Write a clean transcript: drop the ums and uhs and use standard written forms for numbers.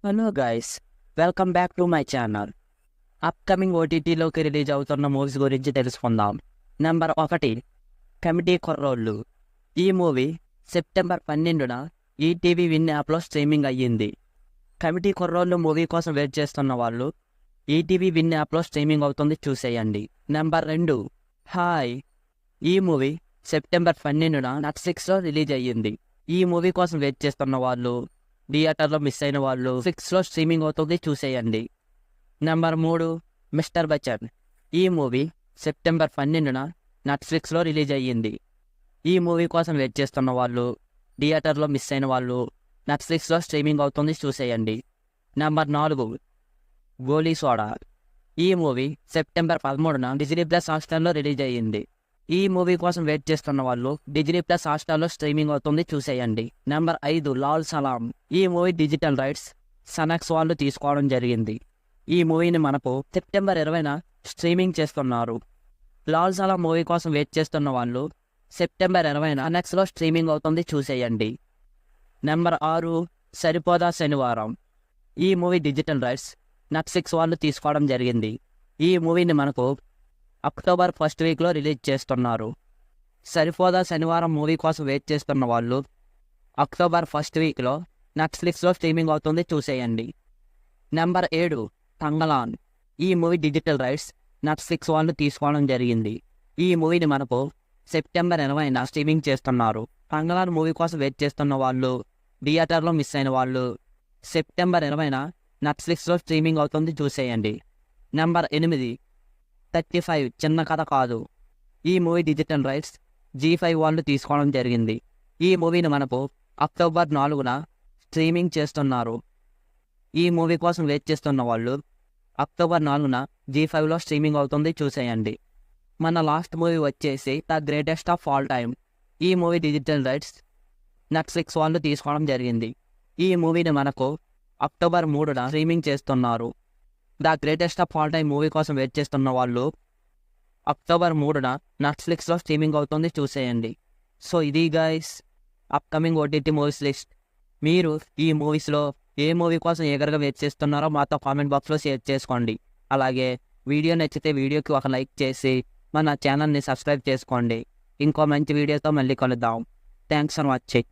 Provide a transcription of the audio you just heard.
Hello guys, welcome back to my channel. Upcoming ఓటీటీలోకి release అవుతున్న movies గురించి తెలుసుకుందాం. నెంబర్ 1, కమిటీ కుర్రోళ్ళు. ఈ మూవీ సెప్టెంబర్ 12న ఈటీవీ విన్ యాప్లో స్ట్రీమింగ్ అయ్యింది. కమిటీ కుర్రోళ్ళు మూవీ కోసం వెయిట్ చేస్తున్న వాళ్ళు ఈటీవీ విన్ యాప్లో స్ట్రీమింగ్ అవుతుంది, చూసేయండి. Number 2, hi. ఈ మూవీ సెప్టెంబర్ 12న నెట్ఫ్లిక్స్లో రిలీజ్ అయ్యింది. ఈ మూవీ కోసం వెయిట్ చేస్తున్న వాళ్ళు, థియేటర్లో మిస్ అయిన వాళ్ళు, నెట్ఫ్లిక్స్లో స్ట్రీమింగ్ అవుతుంది, చూసేయండి. Number 3, mister Bachchan. ఈ మూవీ సెప్టెంబర్ 12న నెట్ఫ్లిక్స్లో రిలీజ్ అయ్యింది. ఈ మూవీ కోసం వెయిట్ చేస్తున్న వాళ్ళు, థియేటర్లో మిస్ అయిన వాళ్ళు, నెట్ఫ్లిక్స్లో స్ట్రీమింగ్ అవుతుంది, చూసేయండి. Number 4, Goli soda. ఈ మూవీ సెప్టెంబర్ 13న డిజ్నీ ప్లస్ హాట్స్టార్లో రిలీజ్ అయ్యింది. ఈ మూవీ కోసం వెయిట్ చేస్తున్న వాళ్ళు డిజ్నీ ప్లస్ హాట్స్టార్లో స్ట్రీమింగ్ అవుతుంది, చూసేయండి. నెంబర్ 5, లాల్ సలాం. ఈ మూవీ డిజిటల్ రైట్స్ సనక్స్ వాళ్ళు తీసుకోవడం జరిగింది. ఈ మూవీని మనకు సెప్టెంబర్ 20న స్ట్రీమింగ్ చేస్తున్నారు. లాల్ సలాం మూవీ కోసం వెయిట్ చేస్తున్న వాళ్ళు సెప్టెంబర్ 20న సనక్స్లో స్ట్రీమింగ్ అవుతుంది, చూసేయండి. నెంబర్ 6, సరిపోదా శనివారం. ఈ మూవీ డిజిటల్ రైట్స్ నెట్ఫ్లిక్స్ వాళ్ళు తీసుకోవడం జరిగింది. ఈ మూవీని మనకు అక్టోబర్ 1st వీక్లో రిలీజ్ చేస్తున్నారు. సరిపోదా శనివారం మూవీ కోసం వెయిట్ చేస్తున్న వాళ్ళు అక్టోబర్ 1st వీక్లో నెట్ఫ్లిక్స్లో స్ట్రీమింగ్ అవుతుంది, చూసేయండి. నెంబర్ 7, తంగలాన్. ఈ మూవీ డిజిటల్ రైట్స్ నెట్ఫ్లిక్స్ వాళ్ళు తీసుకోవడం జరిగింది. ఈ మూవీని మనకు సెప్టెంబర్ 20న స్ట్రీమింగ్ చేస్తున్నారు. తంగలాన్ మూవీ కోసం వెయిట్ చేస్తున్న వాళ్ళు, థియేటర్లో మిస్ అయిన వాళ్ళు, సెప్టెంబర్ 20న నెట్ఫ్లిక్స్లో స్ట్రీమింగ్ అవుతుంది, చూసేయండి. నెంబర్ 8, 35 చిన్న కథ కాదు. ఈ మూవీ డిజిటల్ రైట్స్ G5 వాళ్ళు తీసుకోవడం జరిగింది. ఈ మూవీని మనకు అక్టోబర్ 4న స్ట్రీమింగ్ చేస్తున్నారు. ఈ మూవీ కోసం వెయిట్ చేస్తున్న వాళ్ళు అక్టోబర్ 4న G5లో స్ట్రీమింగ్ అవుతుంది, చూసేయండి. మన లాస్ట్ మూవీ వచ్చేసి the greatest of all time. ఈ మూవీ డిజిటల్ రైట్స్ నెట్ఫ్లిక్స్ వాళ్ళు తీసుకోవడం జరిగింది. ఈ మూవీని మనకు అక్టోబర్ 3న స్ట్రీమింగ్ చేస్తున్నారు. The greatest of all time movie కోసం వెయిట్ చేస్తున్న వాళ్ళు అక్టోబర్ 3న నెట్ఫ్లిక్స్లో స్ట్రీమింగ్ అవుతుంది, చూసేయండి. సో ఇది guys upcoming OTT movies list. మీరు ఈ మూవీస్లో ఏ మూవీ కోసం ఎగరగా వెయిట్ చేస్తున్నారో మాతో కామెంట్ బాక్స్లో షేర్ చేసుకోండి. అలాగే వీడియో నచ్చితే వీడియోకి ఒక లైక్ చేసి మన ఛానల్ని సబ్స్క్రైబ్ చేసుకోండి. ఇంకో మంచి వీడియోతో మళ్ళీ కలుద్దాం. Thanks for watching.